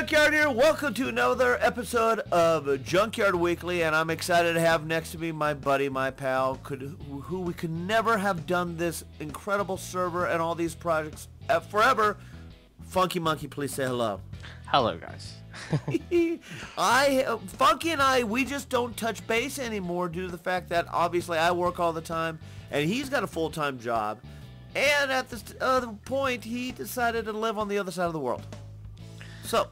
Junkyard here. Welcome to another episode of Junkyard Weekly, and I'm excited to have next to me my buddy, my pal, who we could never have done this incredible server and all these projects forever. Funky Monkey, please say hello. Hello, guys. Funky and I, we just don't touch base anymore due to the fact that obviously I work all the time, and he's got a full-time job, and at this other point, he decided to live on the other side of the world. So,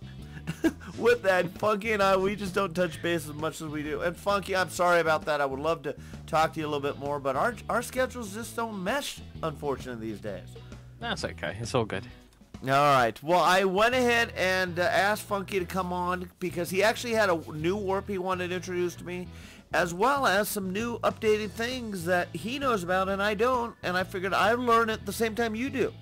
with that, Funky and I, we just don't touch base as much as we do. And Funky, I'm sorry about that. I would love to talk to you a little bit more, but our schedules just don't mesh, unfortunately, these days. That's okay. It's all good. All right. Well, I went ahead and asked Funky to come on because he actually had a new warp he wanted to introduce to me, as well as some new updated things that he knows about and I don't, and I figured I'd learn at the same time you do.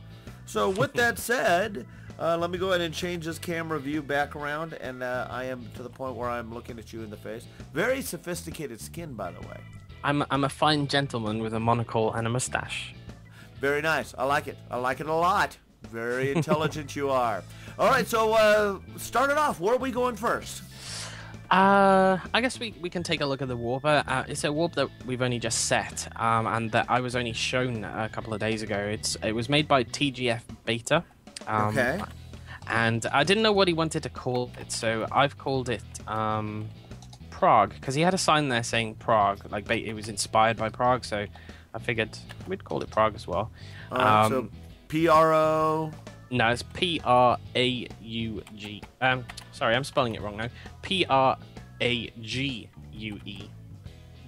So, with that said... let me go ahead and change this camera view back around, and I am to the point where I'm looking at you in the face. Very sophisticated skin, by the way. I'm a fine gentleman with a monocle and a mustache. Very nice. I like it. I like it a lot. Very intelligent you are. All right, so start it off. Where are we going first? I guess we can take a look at the warp. It's a warp that we've only just set, and that I was only shown a couple of days ago. It was made by TGF Beta. Okay. And I didn't know what he wanted to call it, so I've called it Prague, because he had a sign there saying Prague, like it was inspired by Prague, so I figured we'd call it Prague as well. So P-R-O... No, it's P-R-A-U-G. Sorry, I'm spelling it wrong now. P-R-A-G-U-E.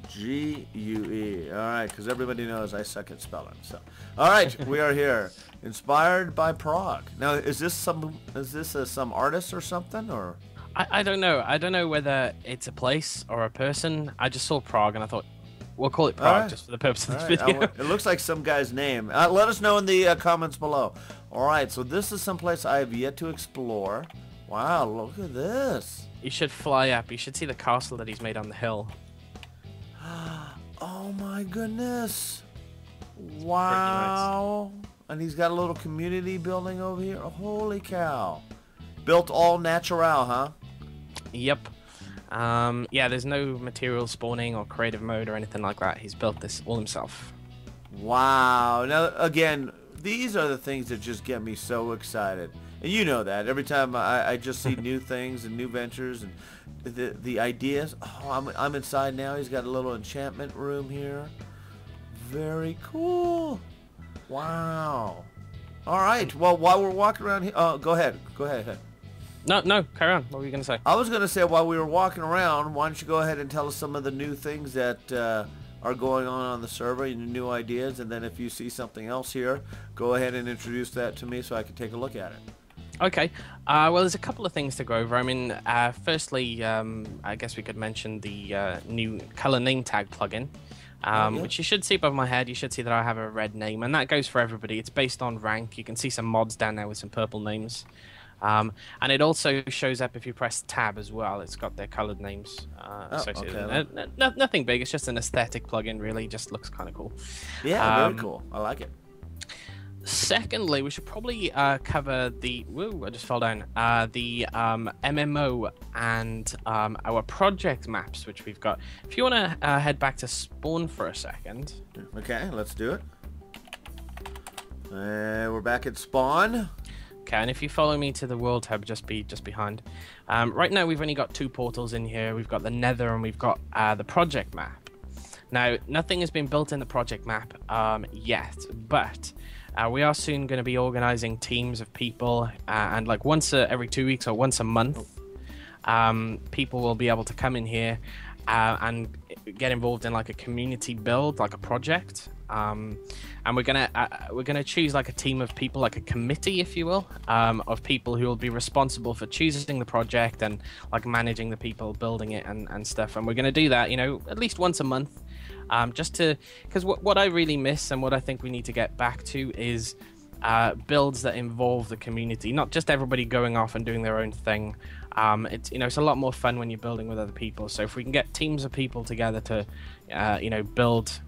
G-U-E. All right, because everybody knows I suck at spelling. So, all right, we are here. Inspired by Prague. Now, is this some artist or something, or? I don't know. I don't know whether it's a place or a person. I just saw Prague and I thought we'll call it Prague just for the purpose of this video. It looks like some guy's name. Let us know in the comments below. All right, so this is someplace I have yet to explore. Wow, look at this. You should fly up. You should see the castle that he's made on the hill. Oh my goodness. Wow. Nice. And he's got a little community building over here. Holy cow. Built all natural, huh? Yep. Yeah, there's no material spawning or creative mode or anything like that. He's built this all himself. Wow. Now, again, these are the things that just get me so excited. And you know that. Every time I just see new things and new ventures and the ideas. Oh, I'm inside now. He's got a little enchantment room here. Very cool. Wow. All right. Well, while we're walking around here... go ahead. Go ahead. No, carry on. What were you going to say? I was going to say, while we were walking around, why don't you go ahead and tell us some of the new things that are going on the server, and new ideas, and then if you see something else here, go ahead and introduce that to me so I can take a look at it. Okay. Well, there's a couple of things to go over. I mean, firstly, I guess we could mention the new color name tag plugin. Which you should see above my head. You should see that I have a red name, and that goes for everybody. It's based on rank. You can see some mods down there with some purple names. And it also shows up if you press tab as well. It's got their colored names associated. Okay. Nothing big. It's just an aesthetic plugin, really. It just looks kind of cool. Yeah, very cool. I like it. Secondly, we should probably cover the... Whoa, I just fell down. The MMO and our project maps, which we've got. If you want to head back to spawn for a second. Okay, let's do it. We're back at spawn. Okay, and if you follow me to the world hub, just behind. Right now, we've only got two portals in here. We've got the Nether and we've got the project map. Now, nothing has been built in the project map yet, but... we are soon going to be organizing teams of people, and like once every 2 weeks or once a month, people will be able to come in here and get involved in like a community build, like a project. And we're gonna choose like a team of people, like a committee, if you will, of people who will be responsible for choosing the project and like managing the people building it and stuff. And we're gonna do that, you know, at least once a month. Just to, because what I really miss and what I think we need to get back to is builds that involve the community, not just everybody going off and doing their own thing. It's, you know, it's a lot more fun when you're building with other people. So if we can get teams of people together to, you know, build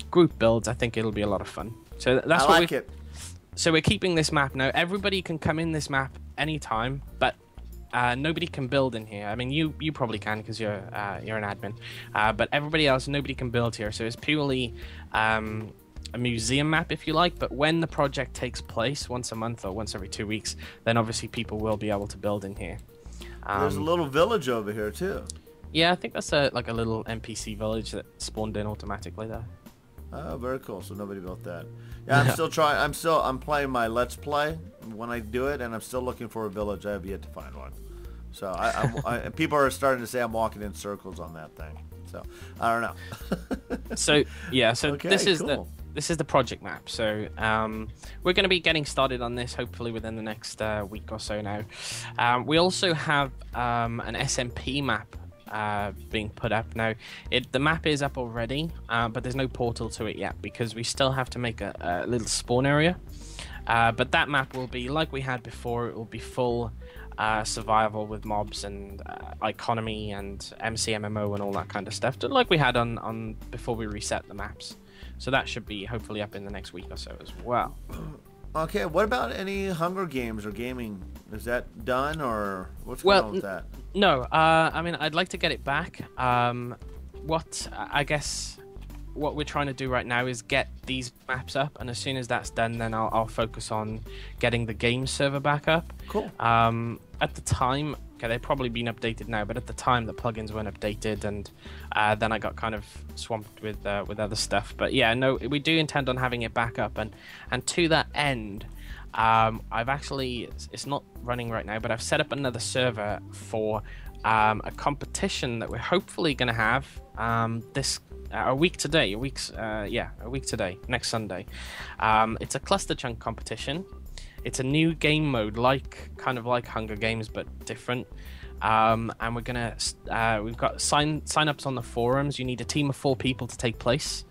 group builds, I think it'll be a lot of fun. So that's what it. So we're keeping this map now. Everybody can come in this map anytime, but nobody can build in here. I mean, you probably can because you're an admin, but everybody else, nobody can build here. So it's purely a museum map, if you like. But when the project takes place once a month or once every 2 weeks, then obviously people will be able to build in here. There's a little village over here too. Yeah, I think that's like a little NPC village that spawned in automatically there. Oh, very cool. So nobody built that. Yeah, I'm still trying. I'm playing my Let's Play when I do it, and I'm still looking for a village. I have yet to find one. So people are starting to say I'm walking in circles on that thing. So I don't know. So yeah, so okay, this is cool. this is the project map. So we're going to be getting started on this hopefully within the next week or so now. We also have an SMP map being put up now. The map is up already, but there's no portal to it yet because we still have to make a little spawn area. But that map will be like we had before. It will be full survival with mobs and economy and MCMMO and all that kind of stuff, like we had on before we reset the maps. So that should be hopefully up in the next week or so as well. Okay, what about any Hunger Games or gaming? Is that done, or what's going on with that? No, I mean, I'd like to get it back. I guess what we're trying to do right now is get these maps up, and as soon as that's done, then I'll focus on getting the game server back up. Cool. At the time, okay, they've probably been updated now, but at the time the plugins weren't updated, and then I got kind of swamped with other stuff. But yeah, no, we do intend on having it back up, and to that end, I've actually, it's not running right now, but I've set up another server for a competition that we're hopefully going to have a week today, next Sunday. It's a cluster chunk competition. It's a new game mode, kind of like Hunger Games, but different. And we're gonna we've got sign-ups on the forums. You need a team of 4 people to take place.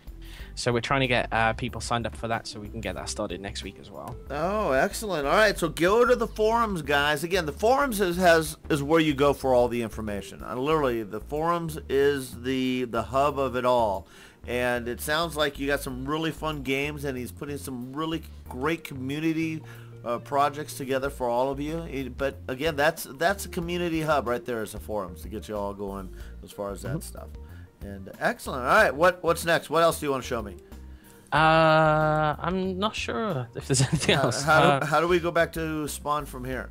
So we're trying to get people signed up for that so we can get that started next week as well. Oh, excellent. All right, so go to the forums, guys. Again, the forums is where you go for all the information. Literally, the forums is the hub of it all. And it sounds like you got some really fun games, and he's putting some really great community projects together for all of you. But again, that's a community hub right there, is the forums, to get you all going as far as that stuff. And excellent. All right, what's next? What else do you want to show me? I'm not sure if there's anything else. How do we go back to spawn from here?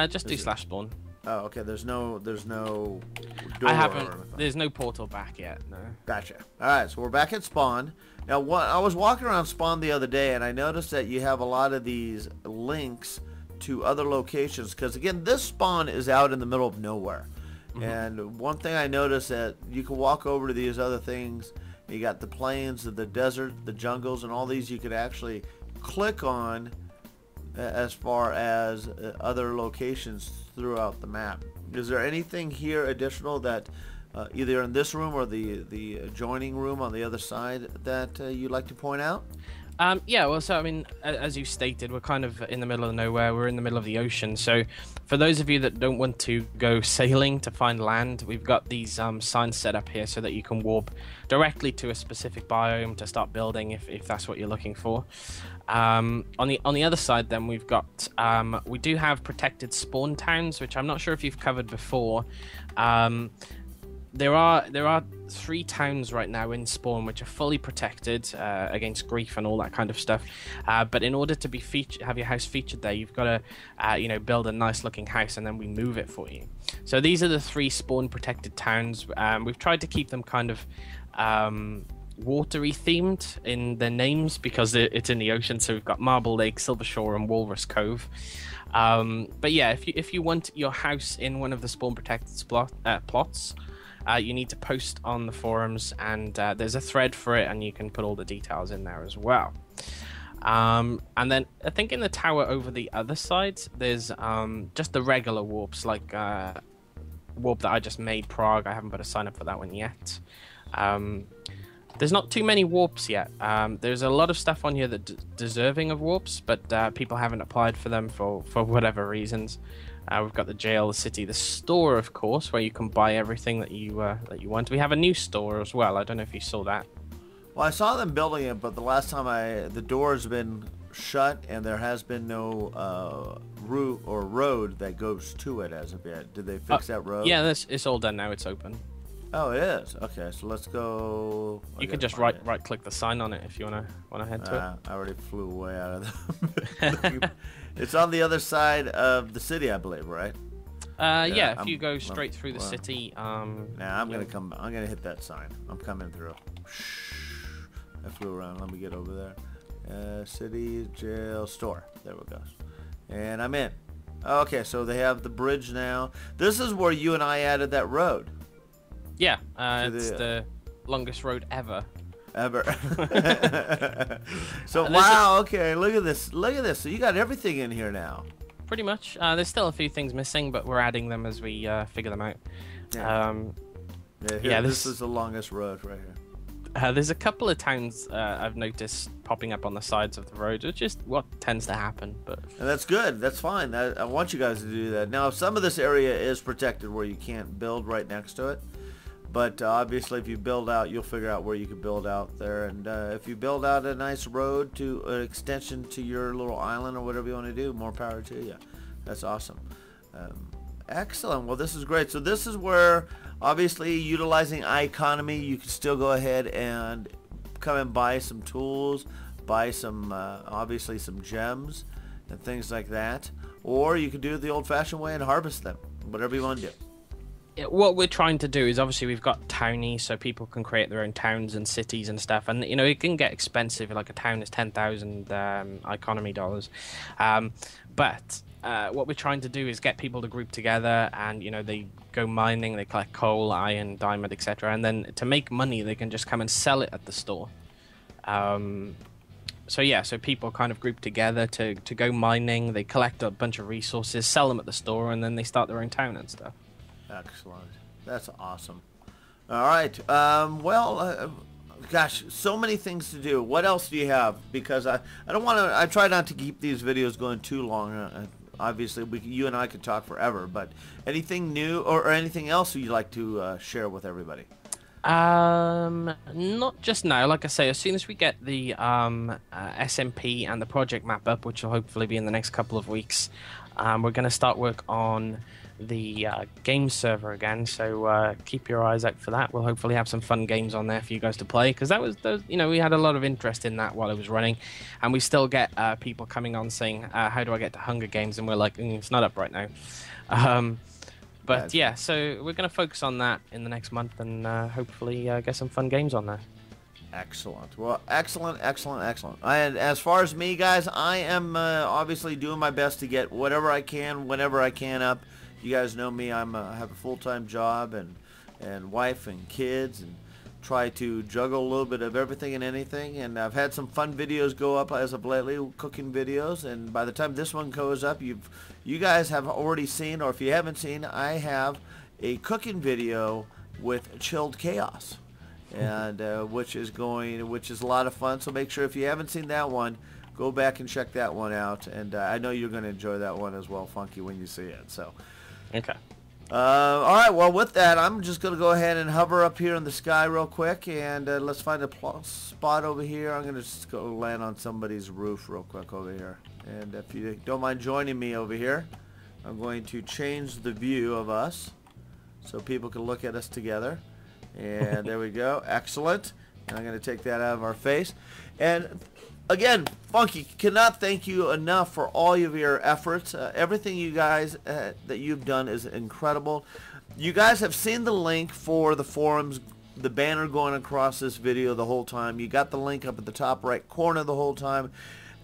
Just do /spawn. Oh, okay. There's no door. I haven't. There's no portal back yet. No. Gotcha. All right, so we're back at spawn. Now, I was walking around spawn the other day, and I noticed that you have a lot of these links to other locations. Because again, this spawn is out in the middle of nowhere. And one thing I noticed that you can walk over to these other things. You got the plains, the desert, the jungles, and all these you could actually click on as far as other locations throughout the map. Is there anything here additional that either in this room or the adjoining room on the other side that you'd like to point out? Yeah, well, so I mean, as you stated, we're kind of in the middle of nowhere. We're in the middle of the ocean. So for those of you that don't want to go sailing to find land, we've got these signs set up here so that you can warp directly to a specific biome to start building if that's what you're looking for. On the other side, then we've got we do have protected spawn towns, which I'm not sure if you've covered before. There are 3 towns right now in spawn which are fully protected against grief and all that kind of stuff. But in order to be have your house featured there, you've got to build a nice looking house, and then we move it for you. So these are the 3 spawn protected towns. We've tried to keep them kind of watery themed in their names because it's in the ocean. So we've got Marble Lake, Silver Shore, and Walrus Cove. But yeah, if you want your house in one of the spawn protected plots. You need to post on the forums, and there's a thread for it, and you can put all the details in there as well. And then I think in the tower over the other side, there's just the regular warps, like warp that I just made, Prague. I haven't put a sign up for that one yet. There's not too many warps yet. There's a lot of stuff on here that's deserving of warps, but people haven't applied for them for whatever reasons. We've got the jail, the city, the store, of course, where you can buy everything that you want. We have a new store as well. I don't know if you saw that. Well, I saw them building it, but the last time the door's been shut and there has been no route or road that goes to it as of yet. Did they fix that road? Yeah, it's all done now. It's open. Oh, it is. Okay, so let's go. You could just right click the sign on it if you wanna head to it. I already flew way out of the. It's on the other side of the city, I believe, right? Yeah. If you go straight through the city. I'm gonna come. I'm gonna hit that sign. I'm coming through. I flew around. Let me get over there. City, jail, store. There we go. And I'm in. Okay, so they have the bridge now. This is where you and I added that road. Yeah, it's the longest road ever. So wow, okay, look at this. Look at this. So you got everything in here now. Pretty much. There's still a few things missing, but we're adding them as we figure them out. This is the longest road right here. There's a couple of towns I've noticed popping up on the sides of the road, which is what tends to happen. And that's good. That's fine. I want you guys to do that. Now, some of this area is protected where you can't build right next to it. But obviously, if you build out, you'll figure out where you can build out there. And if you build out a nice road to an extension to your little island or whatever you want to do, more power to you. That's awesome. Excellent. Well, this is great. So this is where, obviously, utilizing iEconomy, you can still go ahead and come and buy some tools, buy some, obviously, some gems and things like that. Or you can do it the old-fashioned way and harvest them, whatever you want to do. What we're trying to do is, obviously, we've got townies, so people can create their own towns and cities and stuff. And, you know, it can get expensive. Like a town is 10,000 economy dollars. But what we're trying to do is get people to group together and, you know, they go mining, they collect coal, iron, diamond, etc. And then to make money, they can just come and sell it at the store. So people kind of group together to go mining. They collect a bunch of resources, sell them at the store, and then they start their own town and stuff. Excellent. That's awesome. All right. Gosh, so many things to do. What else do you have? Because I don't want to. I try not to keep these videos going too long. Obviously, you and I could talk forever. But anything new or anything else you'd like to share with everybody? Not just now. Like I say, as soon as we get the SMP and the project map up, which will hopefully be in the next couple of weeks, we're going to start work on the game server again, so keep your eyes out for that. We'll hopefully have some fun games on there for you guys to play, because we had a lot of interest in that while it was running, and we still get people coming on saying, how do I get to Hunger Games? And we're like, it's not up right now. So we're going to focus on that in the next month and hopefully get some fun games on there. Excellent. Well, excellent. And as far as me, guys, I am obviously doing my best to get whatever I can, whenever I can up. You guys know me. I have a full-time job and wife and kids, and try to juggle a little bit of everything and anything. And I've had some fun videos go up as of lately, cooking videos. And by the time this one goes up, you guys have already seen, or if you haven't seen, I have a cooking video with Chilled Chaos, and which is a lot of fun. So make sure, if you haven't seen that one, go back and check that one out. And I know you're going to enjoy that one as well, Funky, when you see it. So. Okay. All right. Well, with that, I'm just going to go ahead and hover up here in the sky real quick, and let's find a spot over here. I'm going to just go land on somebody's roof real quick over here. And if you don't mind joining me over here, I'm going to change the view of us so people can look at us together. And there we go. Excellent. And I'm going to take that out of our face. And again, Funky, cannot thank you enough for all of your efforts. Everything you guys that you've done is incredible. You guys have seen the link for the forums, the banner going across this video the whole time. You got the link up at the top right corner the whole time.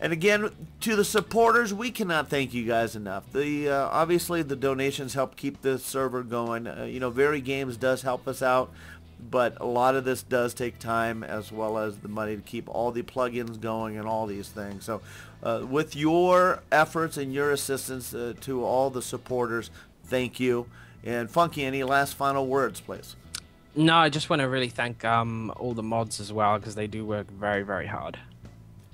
And again, to the supporters, we cannot thank you guys enough. Obviously, the donations help keep this server going. Very Games does help us out, but a lot of this does take time, as well as the money to keep all the plugins going and all these things. So with your efforts and your assistance to all the supporters, thank you. And Funky, any last final words, please? No, I just want to really thank all the mods as well, because they do work very, very hard.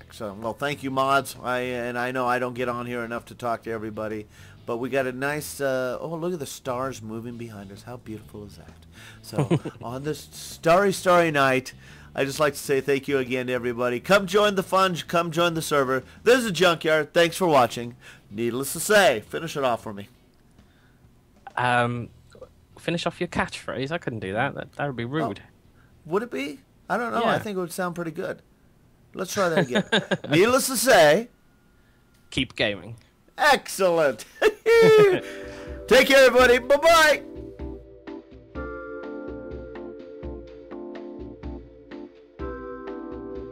Excellent. Well, thank you, mods. I know I don't get on here enough to talk to everybody, But we got a nice, oh, look at the stars moving behind us. How beautiful is that? So on this starry, starry night, I just like to say thank you again to everybody. Come join the fun. Come join the server. This is Junkyard. Thanks for watching. Needless to say, finish it off for me. Finish off your catchphrase. I couldn't do that. That would be rude. Oh, would it be? I don't know. Yeah. I think it would sound pretty good. Let's try that again. Needless to say, keep gaming. Excellent. Take care, everybody. Bye-bye.